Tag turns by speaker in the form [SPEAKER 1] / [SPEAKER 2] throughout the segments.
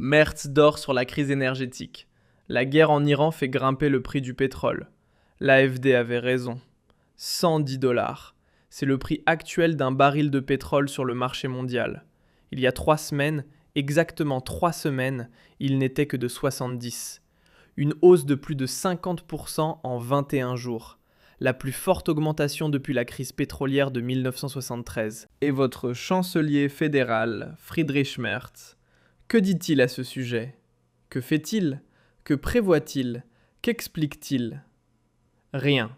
[SPEAKER 1] Merz dort sur la crise énergétique. La guerre en Iran fait grimper le prix du pétrole. L'AFD avait raison. 110 $. C'est le prix actuel d'un baril de pétrole sur le marché mondial. Il y a 3 semaines, exactement 3 semaines, il n'était que de 70. Une hausse de plus de 50% en 21 jours. La plus forte augmentation depuis la crise pétrolière de 1973. Et votre chancelier fédéral, Friedrich Merz, que dit-il à ce sujet? Que fait-il? Que prévoit-il? Qu'explique-t-il? Rien.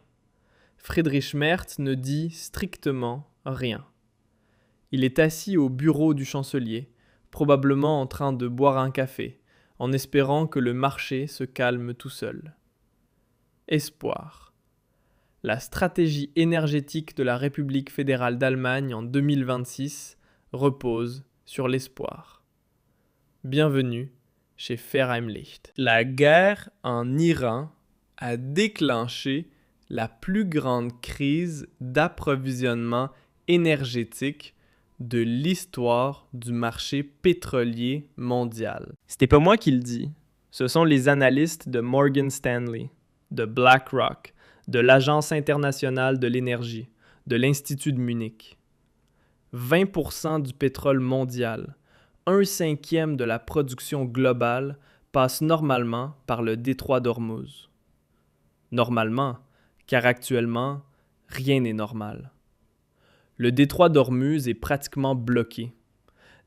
[SPEAKER 1] Friedrich Merz ne dit strictement rien. Il est assis au bureau du chancelier, probablement en train de boire un café, en espérant que le marché se calme tout seul. Espoir. La stratégie énergétique de la République fédérale d'Allemagne en 2026 repose sur l'espoir. Bienvenue chez Fernheimlicht. La guerre en Iran a déclenché la plus grande crise d'approvisionnement énergétique de l'histoire du marché pétrolier mondial. C'était pas moi qui le dis, ce sont les analystes de Morgan Stanley, de BlackRock, de l'Agence internationale de l'énergie, de l'Institut de Munich. 20% du pétrole mondial, 1/5 de la production globale, passe normalement par le détroit d'Ormuz. Normalement, car actuellement, rien n'est normal. Le détroit d'Ormuz est pratiquement bloqué.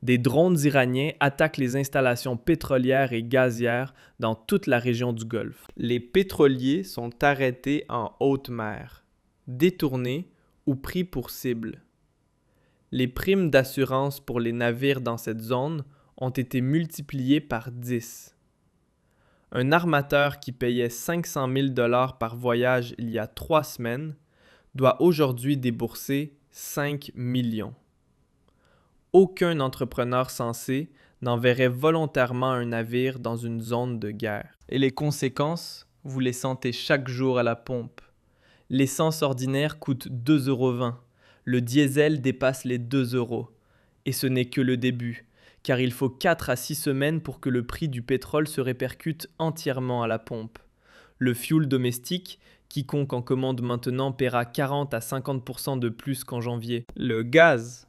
[SPEAKER 1] Des drones iraniens attaquent les installations pétrolières et gazières dans toute la région du Golfe. Les pétroliers sont arrêtés en haute mer, détournés ou pris pour cible. Les primes d'assurance pour les navires dans cette zone ont été multipliées par 10. Un armateur qui payait 500 000 $ par voyage il y a 3 semaines doit aujourd'hui débourser 5 millions. Aucun entrepreneur sensé n'enverrait volontairement un navire dans une zone de guerre. Et les conséquences, vous les sentez chaque jour à la pompe. L'essence ordinaire coûte 2,20 €. Le diesel dépasse les 2 €. Et ce n'est que le début, car il faut 4 à 6 semaines pour que le prix du pétrole se répercute entièrement à la pompe. Le fioul domestique, quiconque en commande maintenant paiera 40 à 50% de plus qu'en janvier. Le gaz,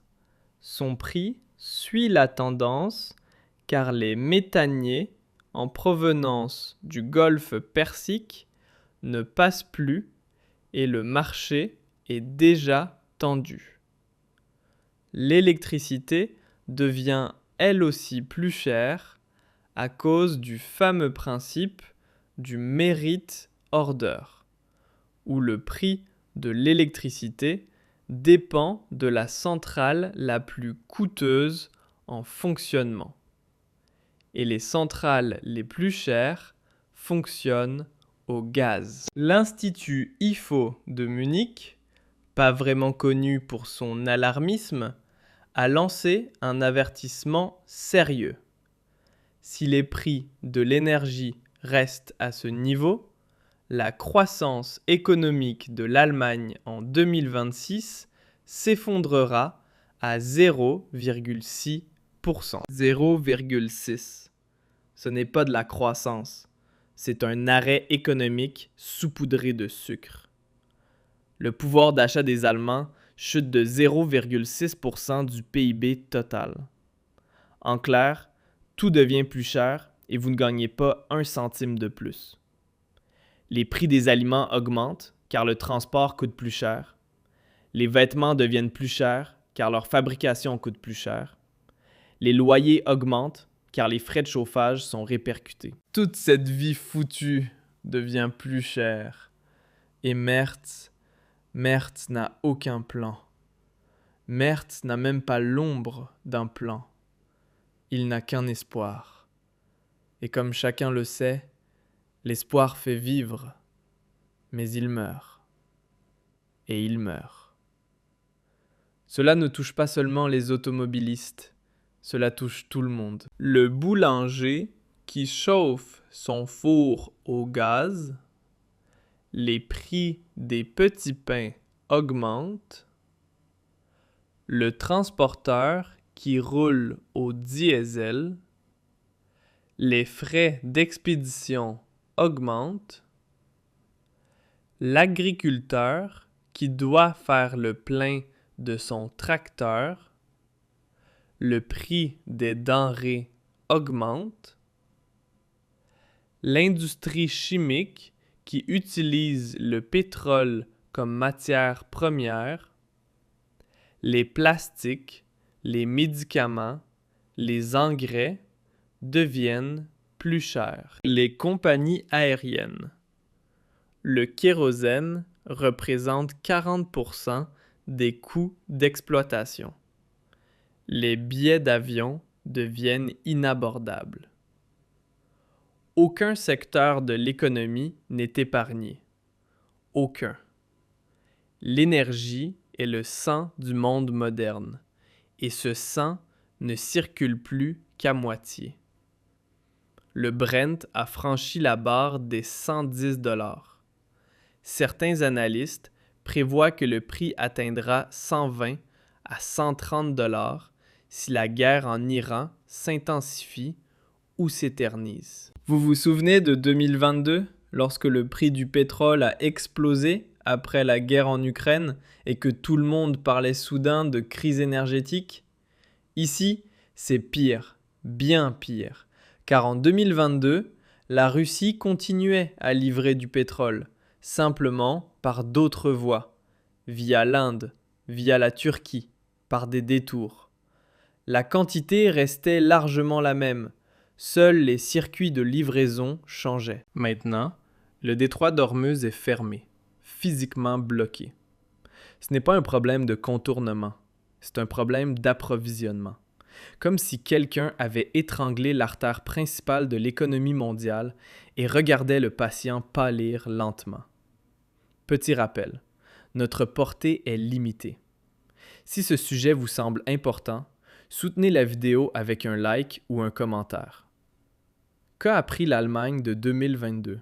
[SPEAKER 1] son prix suit la tendance car les méthaniers en provenance du golfe Persique ne passent plus et le marché est déjà tendu. L'électricité devient elle aussi plus chère à cause du fameux principe du merit order, où le prix de l'électricité dépend de la centrale la plus coûteuse en fonctionnement. Et les centrales les plus chères fonctionnent au gaz. L'Institut IFO de Munich, pas vraiment connu pour son alarmisme, a lancé un avertissement sérieux. Si les prix de l'énergie restent à ce niveau, la croissance économique de l'Allemagne en 2026 s'effondrera à 0,6%. 0,6. Ce n'est pas de la croissance, c'est un arrêt économique saupoudré de sucre. Le pouvoir d'achat des Allemands chute de 0,6% du PIB total. En clair, tout devient plus cher et vous ne gagnez pas 1 centime de plus. Les prix des aliments augmentent car le transport coûte plus cher. Les vêtements deviennent plus chers car leur fabrication coûte plus cher. Les loyers augmentent car les frais de chauffage sont répercutés. Toute cette vie foutue devient plus chère. Et Merz n'a aucun plan. Merz n'a même pas l'ombre d'un plan. Il n'a qu'un espoir. Et comme chacun le sait, l'espoir fait vivre, mais il meurt. Et il meurt. Cela ne touche pas seulement les automobilistes, cela touche tout le monde. Le boulanger qui chauffe son four au gaz, les prix des petits pains augmentent, le transporteur qui roule au diesel, Les frais d'expédition augmentent. L'agriculteur qui doit faire le plein de son tracteur. Le prix des denrées augmente. L'industrie chimique qui utilise le pétrole comme matière première. Les plastiques, les médicaments, les engrais deviennent plus chers. Les compagnies aériennes. Le kérosène représente 40% des coûts d'exploitation. Les billets d'avion deviennent inabordables. Aucun secteur de l'économie n'est épargné. Aucun. L'énergie est le sang du monde moderne, et ce sang ne circule plus qu'à moitié. Le Brent a franchi la barre des 110 $. Certains analystes prévoient que le prix atteindra 120 à 130 $ si la guerre en Iran s'intensifie ou s'éternise. Vous vous souvenez de 2022, lorsque le prix du pétrole a explosé après la guerre en Ukraine et que tout le monde parlait soudain de crise énergétique? Ici, c'est pire, bien pire, car en 2022, la Russie continuait à livrer du pétrole, simplement par d'autres voies, via l'Inde, via la Turquie, par des détours. La quantité restait largement la même, seuls les circuits de livraison changeaient. Maintenant, le détroit d'Ormuz est fermé, physiquement bloqué. Ce n'est pas un problème de contournement, c'est un problème d'approvisionnement. Comme si quelqu'un avait étranglé l'artère principale de l'économie mondiale et regardait le patient pâlir lentement. Petit rappel, notre portée est limitée. Si ce sujet vous semble important, soutenez la vidéo avec un like ou un commentaire. Qu'a appris l'Allemagne de 2022?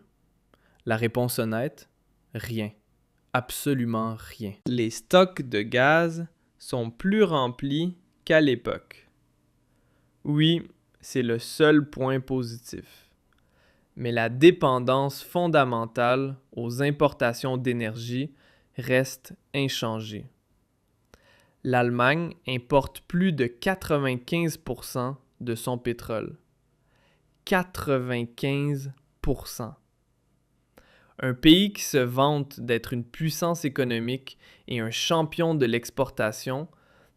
[SPEAKER 1] La réponse honnête? Rien. Absolument rien. Les stocks de gaz sont plus remplis qu'à l'époque. Oui, c'est le seul point positif. Mais la dépendance fondamentale aux importations d'énergie reste inchangée. L'Allemagne importe plus de 95% de son pétrole. 95%. Un pays qui se vante d'être une puissance économique et un champion de l'exportation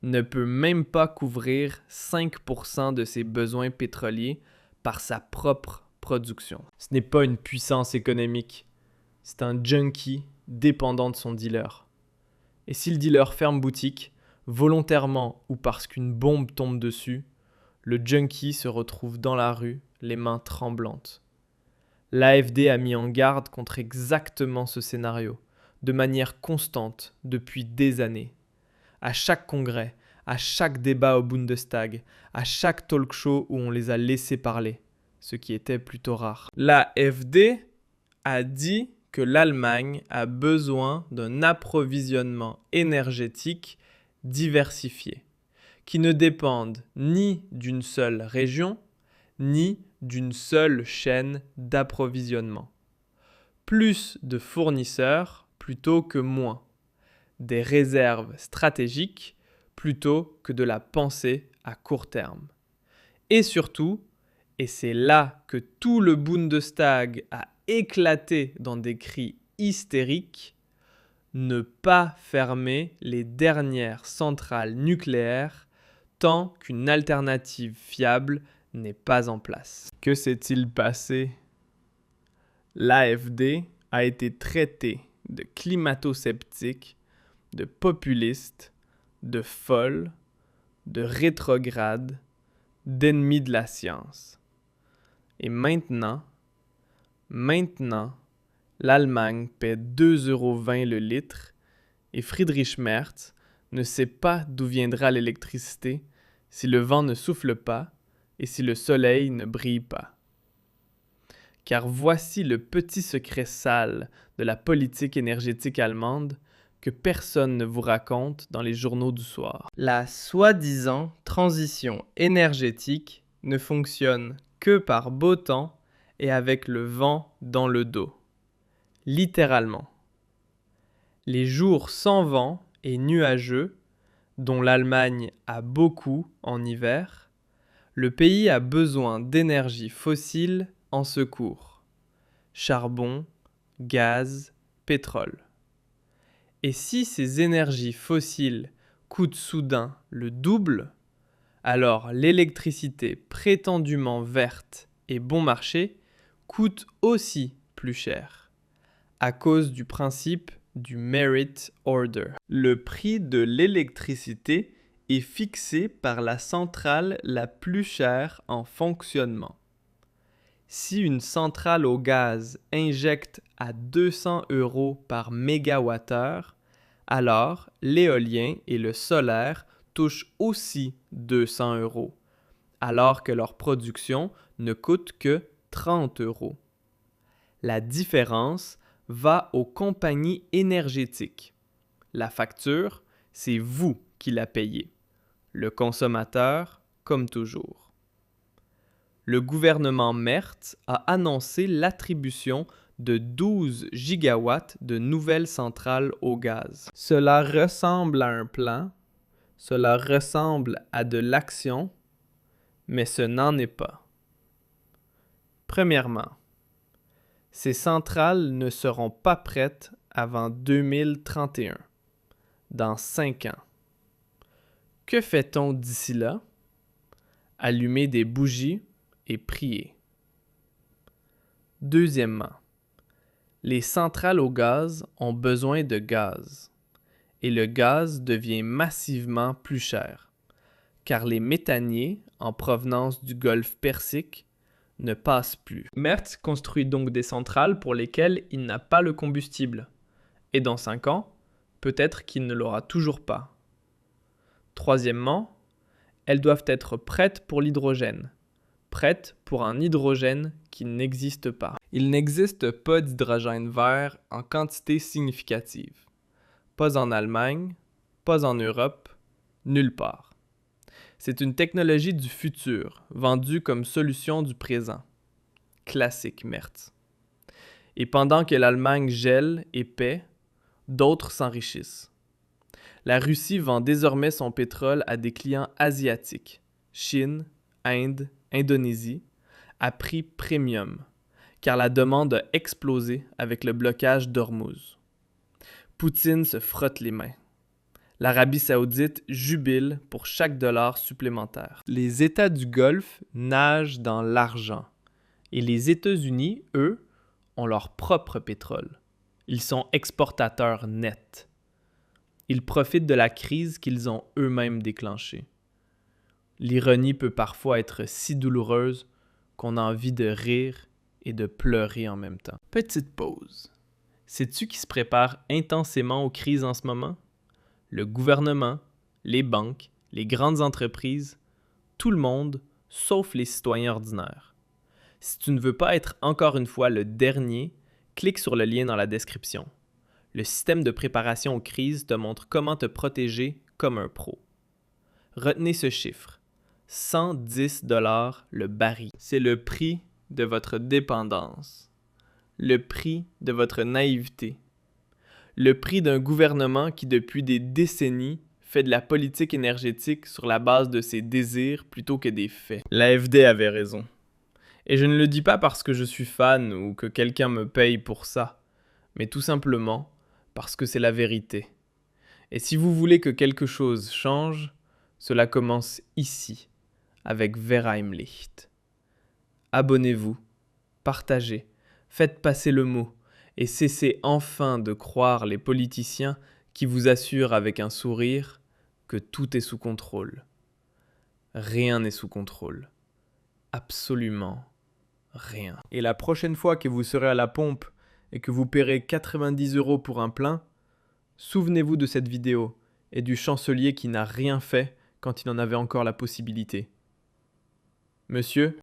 [SPEAKER 1] ne peut même pas couvrir 5% de ses besoins pétroliers par sa propre production. Ce n'est pas une puissance économique, c'est un junkie dépendant de son dealer. Et si le dealer ferme boutique, volontairement ou parce qu'une bombe tombe dessus, le junkie se retrouve dans la rue, les mains tremblantes. L'AfD a mis en garde contre exactement ce scénario, de manière constante depuis des années. À chaque congrès, à chaque débat au Bundestag, à chaque talk show où on les a laissés parler, ce qui était plutôt rare. L'AfD a dit que l'Allemagne a besoin d'un approvisionnement énergétique diversifié, qui ne dépendent ni d'une seule région, ni d'une seule chaîne d'approvisionnement. Plus de fournisseurs plutôt que moins. Des réserves stratégiques plutôt que de la pensée à court terme. Et surtout, et c'est là que tout le Bundestag a éclaté dans des cris hystériques, ne pas fermer les dernières centrales nucléaires tant qu'une alternative fiable n'est pas en place. Que s'est-il passé? L'AfD a été traitée de climato-sceptique, de populiste, de folle, de rétrograde, d'ennemi de la science. Et maintenant, l'Allemagne paie 2,20 € le litre et Friedrich Merz ne sait pas d'où viendra l'électricité si le vent ne souffle pas et si le soleil ne brille pas. Car voici le petit secret sale de la politique énergétique allemande que personne ne vous raconte dans les journaux du soir. La soi-disant transition énergétique ne fonctionne que par beau temps et avec le vent dans le dos. Littéralement. Les jours sans vent et nuageux, dont l'Allemagne a beaucoup en hiver, le pays a besoin d'énergie fossile en secours. Charbon, gaz, pétrole. Et si ces énergies fossiles coûtent soudain le double, alors l'électricité prétendument verte et bon marché coûte aussi plus cher, à cause du principe du merit order. Le prix de l'électricité est fixé par la centrale la plus chère en fonctionnement. Si une centrale au gaz injecte à 200 € par mégawattheure, alors l'éolien et le solaire touchent aussi 200 €, alors que leur production ne coûte que 30 €. La différence va aux compagnies énergétiques. La facture, c'est vous qui la payez. Le consommateur, comme toujours. Le gouvernement Merz a annoncé l'attribution de 12 gigawatts de nouvelles centrales au gaz. Cela ressemble à un plan, cela ressemble à de l'action, mais ce n'en est pas. Premièrement, ces centrales ne seront pas prêtes avant 2031, dans 5 ans. Que fait-on d'ici là? Allumer des bougies et prier. Deuxièmement, les centrales au gaz ont besoin de gaz, et le gaz devient massivement plus cher, car les méthaniers en provenance du golfe Persique ne passent plus. Merz construit donc des centrales pour lesquelles il n'a pas le combustible, et dans 5 ans, peut-être qu'il ne l'aura toujours pas. Troisièmement, elles doivent être prêtes pour l'hydrogène, prêtes pour un hydrogène qui n'existe pas. Il n'existe pas d'hydrogène vert en quantité significative. Pas en Allemagne, pas en Europe, nulle part. C'est une technologie du futur, vendue comme solution du présent. Classique Merz. Et pendant que l'Allemagne gèle et paie, d'autres s'enrichissent. La Russie vend désormais son pétrole à des clients asiatiques, Chine, Inde, Indonésie, à prix premium, car la demande a explosé avec le blocage d'Ormuz. Poutine se frotte les mains. L'Arabie saoudite jubile pour chaque dollar supplémentaire. Les États du Golfe nagent dans l'argent. Et les États-Unis, eux, ont leur propre pétrole. Ils sont exportateurs nets. Ils profitent de la crise qu'ils ont eux-mêmes déclenchée. L'ironie peut parfois être si douloureuse qu'on a envie de rire et de pleurer en même temps. Petite pause. Sais-tu qui se prépare intensément aux crises en ce moment? Le gouvernement, les banques, les grandes entreprises, tout le monde, sauf les citoyens ordinaires. Si tu ne veux pas être encore une fois le dernier, clique sur le lien dans la description. Le système de préparation aux crises te montre comment te protéger comme un pro. Retenez ce chiffre. 110 $ le baril. C'est le prix de votre dépendance. Le prix de votre naïveté. Le prix d'un gouvernement qui depuis des décennies fait de la politique énergétique sur la base de ses désirs plutôt que des faits. L'AfD avait raison. Et je ne le dis pas parce que je suis fan ou que quelqu'un me paye pour ça, mais tout simplement parce que c'est la vérité. Et si vous voulez que quelque chose change, cela commence ici, avec Verheimlicht. Abonnez-vous, partagez, faites passer le mot, et cessez enfin de croire les politiciens qui vous assurent avec un sourire que tout est sous contrôle. Rien n'est sous contrôle. Absolument rien. Et la prochaine fois que vous serez à la pompe et que vous paierez 90 € pour un plein, souvenez-vous de cette vidéo et du chancelier qui n'a rien fait quand il en avait encore la possibilité. Monsieur,